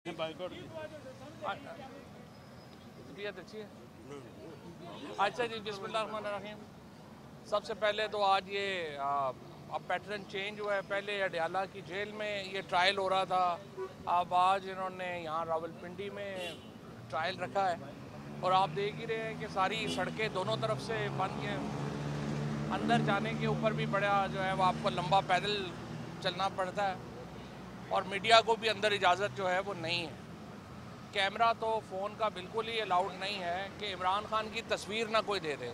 तबीयत अच्छी है। अच्छा जी, बिस्मिल्लाहिर्रहमानिर्रहीम। सबसे पहले तो आज ये अब पैटर्न चेंज हुआ है। पहले अडयाला की जेल में ये ट्रायल हो रहा था, अब आज इन्होंने यहाँ रावलपिंडी में ट्रायल रखा है। और आप देख ही रहे हैं कि सारी सड़कें दोनों तरफ से बंद हैं। अंदर जाने के ऊपर भी बड़ा जो है वो आपको लंबा पैदल चलना पड़ता है, और मीडिया को भी अंदर इजाज़त जो है वो नहीं है। कैमरा तो फ़ोन का बिल्कुल ही अलाउड नहीं है कि इमरान खान की तस्वीर ना कोई दे दे।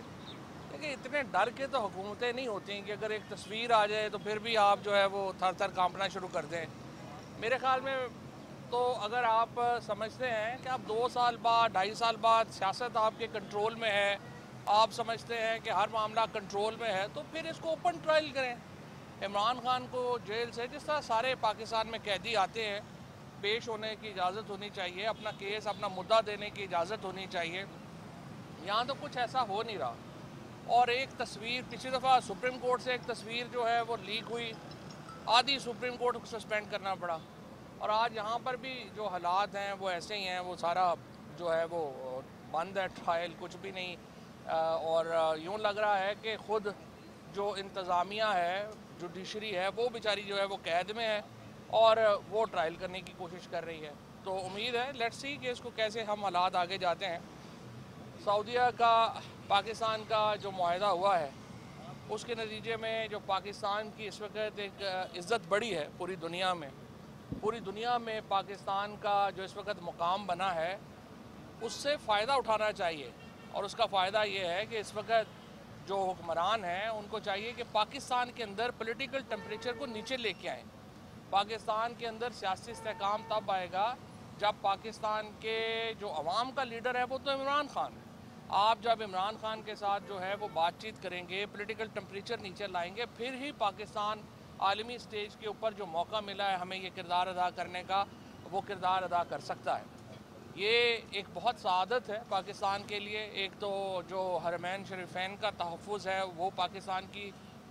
देखिए, इतने डर के तो हुकूमतें नहीं होती कि अगर एक तस्वीर आ जाए तो फिर भी आप जो है वो थर थर कांपना शुरू कर दें। मेरे ख्याल में तो अगर आप समझते हैं कि आप 2 साल बाद 2.5 साल बाद सियासत आपके कंट्रोल में है, आप समझते हैं कि हर मामला कंट्रोल में है, तो फिर इसको ओपन ट्रायल करें। इमरान खान को जेल से जिस तरह सारे पाकिस्तान में कैदी आते हैं, पेश होने की इजाज़त होनी चाहिए, अपना केस अपना मुद्दा देने की इजाज़त होनी चाहिए। यहाँ तो कुछ ऐसा हो नहीं रहा। और एक तस्वीर पिछली दफ़ा सुप्रीम कोर्ट से एक तस्वीर जो है वो लीक हुई, आधी सुप्रीम कोर्ट को सस्पेंड करना पड़ा। और आज यहाँ पर भी जो हालात हैं वो ऐसे ही हैं, वो सारा जो है वो बंद है, ट्रायल कुछ भी नहीं। और यूँ लग रहा है कि ख़ुद जो इंतज़ामिया है, जुडिशरी है, वो बेचारी जो है वो कैद में है और वो ट्रायल करने की कोशिश कर रही है। तो उम्मीद है, लेट्स सी कि इसको कैसे हम हालात आगे जाते हैं। सऊदीया का पाकिस्तान का जो मुआहदा हुआ है, उसके नतीजे में जो पाकिस्तान की इस वक्त एक इज़्ज़त बढ़ी है पूरी दुनिया में। पूरी दुनिया में पाकिस्तान का जो इस वक्त मुकाम बना है, उससे फ़ायदा उठाना चाहिए। और उसका फ़ायदा ये है कि इस वक्त जो हुक्मरान हैं उनको चाहिए कि पाकिस्तान के अंदर पॉलिटिकल टेम्परेचर को नीचे लेके आएँ। पाकिस्तान के अंदर सियासी इस्तेहकाम तब आएगा जब पाकिस्तान के जो अवाम का लीडर है वो तो इमरान खान है। आप जब इमरान खान के साथ जो है वो बातचीत करेंगे, पॉलिटिकल टेम्परेचर नीचे लाएंगे, फिर ही पाकिस्तान आलमी स्टेज के ऊपर जो मौका मिला है हमें ये किरदार अदा करने का, वो किरदार अदा कर सकता है। ये एक बहुत सआदत है पाकिस्तान के लिए। एक तो जो हरमैन शरीफैन का तहफ़्फ़ुज़ है वो पाकिस्तान की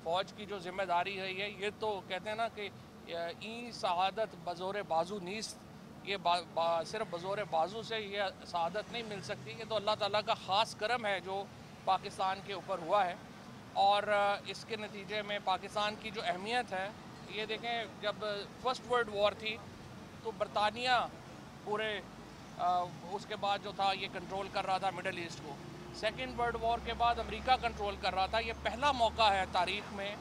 फ़ौज की जो ज़िम्मेदारी है, ये तो कहते हैं ना कि ई सआदत बज़ोर बाजू नीस, ये सिर्फ बज़ोर बाजू से ये सआदत नहीं मिल सकती। ये तो अल्लाह ताला का ख़ास करम है जो पाकिस्तान के ऊपर हुआ है। और इसके नतीजे में पाकिस्तान की जो अहमियत है, ये देखें, जब फर्स्ट वर्ल्ड वॉर थी तो बरतानिया पूरे उसके बाद जो था ये कंट्रोल कर रहा था मिडल ईस्ट को। सेकेंड वर्ल्ड वॉर के बाद अमेरिका कंट्रोल कर रहा था। ये पहला मौका है तारीख़ में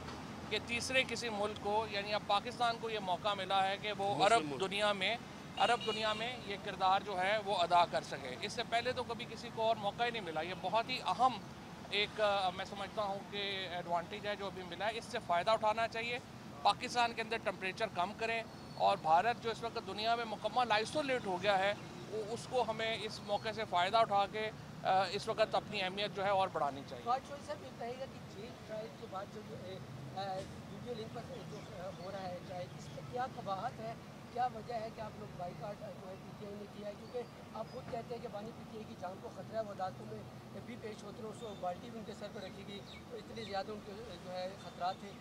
कि तीसरे किसी मुल्क को, यानी अब पाकिस्तान को ये मौका मिला है कि वो अरब दुनिया में ये किरदार जो है वो अदा कर सके। इससे पहले तो कभी किसी को और मौका ही नहीं मिला। ये बहुत ही अहम एक मैं समझता हूँ कि एडवांटेज है जो अभी मिला है। इससे फ़ायदा उठाना चाहिए। पाकिस्तान के अंदर टेम्परेचर कम करें, और भारत जो इस वक्त दुनिया में मुकम्मल आइसोलेट हो गया है, उसको हमें इस मौके से फ़ायदा उठा के इस वक्त अपनी अहमियत जो है और बढ़ानी चाहिए। साहब ये कहेगा कि जेल ट्रायल के बाद जो वीडियो लिंक पर जो हो रहा है ट्रायल, इसमें क्या कबाहत है, क्या वजह है कि आप लोग बाइकाट जो है पीटीआई ने किया है? क्योंकि आप खुद कहते हैं कि बानी पीटीआई की जान को खतरा है, वो अदालतों में भी पेश होते हैं, उसको बाल्टी भी उनके सर पर रखी गई, तो इतने ज़्यादा उनके जो है खतरात थे।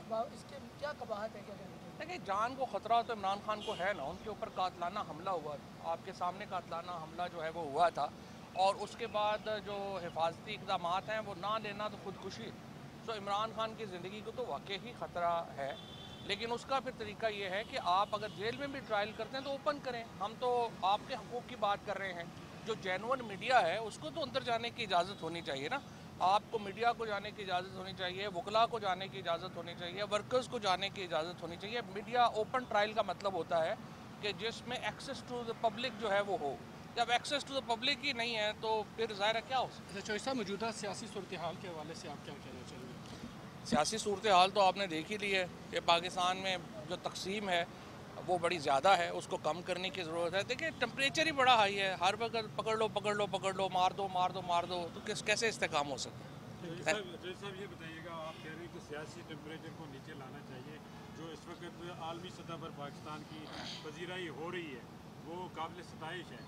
इसके क्या कबाहत है, क्या कहना चाहिए? देखिए, जान को ख़तरा तो इमरान खान को है ना। उनके ऊपर कातलाना हमला हुआ, आपके सामने कातलाना हमला जो है वो हुआ था, और उसके बाद जो हिफाजती इक़दाम हैं वो ना लेना तो खुदकुशी। तो इमरान खान की ज़िंदगी को तो वाकई ही ख़तरा है। लेकिन उसका फिर तरीका ये है कि आप अगर जेल में भी ट्रायल करते हैं तो ओपन करें। हम तो आपके हकूक़ की बात कर रहे हैं। जो जेन्युइन मीडिया है उसको तो अंदर जाने की इजाज़त होनी चाहिए ना। आपको मीडिया को जाने की इजाज़त होनी चाहिए, वकला को जाने की इजाज़त होनी चाहिए, वर्कर्स को जाने की इजाज़त होनी चाहिए। मीडिया ओपन ट्रायल का मतलब होता है कि जिसमें एक्सेस टू द पब्लिक जो है वो हो। जब एक्सेस टू द पब्लिक ही नहीं है तो फिर ज़ाहिर क्या हो सकता है। अच्छा चौधरी, मौजूदा सियासी सूरत हाल के हवाले से आप क्या कहना चाहेंगे? सियासी सूरत हाल तो आपने देख ही ली है कि पाकिस्तान में जो तकसीम है वो बड़ी ज़्यादा है, उसको कम करने की ज़रूरत है। देखिए, टेम्परेचर ही बड़ा हाई है, हर वक्त पकड़ लो, मार दो, तो कैसे इस्तेकाम हो सकता है। साहब ये बताइएगा, आप कह रहे हैं कि सियासी टेम्परेचर को नीचे लाना चाहिए। जो इस वक्त आलमी सतह पर पाकिस्तान की पजीराई हो रही है वो काबिल सताइश है,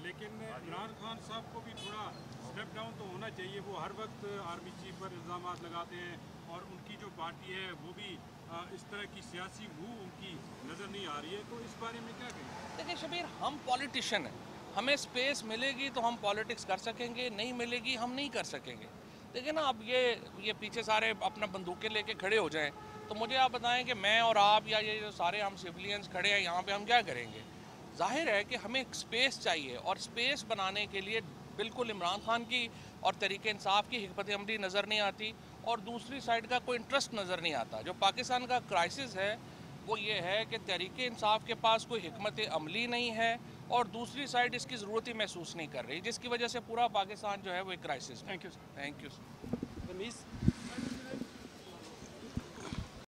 लेकिन इमरान खान साहब को भी थोड़ा स्टेप डाउन तो होना चाहिए। वो हर वक्त आर्मी चीफ पर इल्ज़ाम लगाते हैं, और उनकी जो पार्टी है वो भी इस तरह की सियासी मूव उनकी नज़र नहीं आ रही है, तो इस बारे में क्या कहें? देखिए शबीर, हम पॉलिटिशियन हैं, हमें स्पेस मिलेगी तो हम पॉलिटिक्स कर सकेंगे, नहीं मिलेगी हम नहीं कर सकेंगे। देखिए ना, अब ये पीछे सारे अपना बंदूकें लेके खड़े हो जाएं, तो मुझे आप बताएं कि मैं और आप या ये जो सारे हम सिविलियंस खड़े हैं यहाँ पे, हम क्या करेंगे? जाहिर है कि हमें एक स्पेस चाहिए, और स्पेस बनाने के लिए बिल्कुल इमरान खान की और तरीके इंसाफ की हिकमत अमली नज़र नहीं आती, और दूसरी साइड का कोई इंटरेस्ट नज़र नहीं आता। जो पाकिस्तान का क्राइसिस है वो ये है कि तरीके इंसाफ के पास कोई हिकमत अमली नहीं है, और दूसरी साइड इसकी ज़रूरत ही महसूस नहीं कर रही, जिसकी वजह से पूरा पाकिस्तान जो है वो एक क्राइसिस में। Thank you sir. Thank you. Ramiz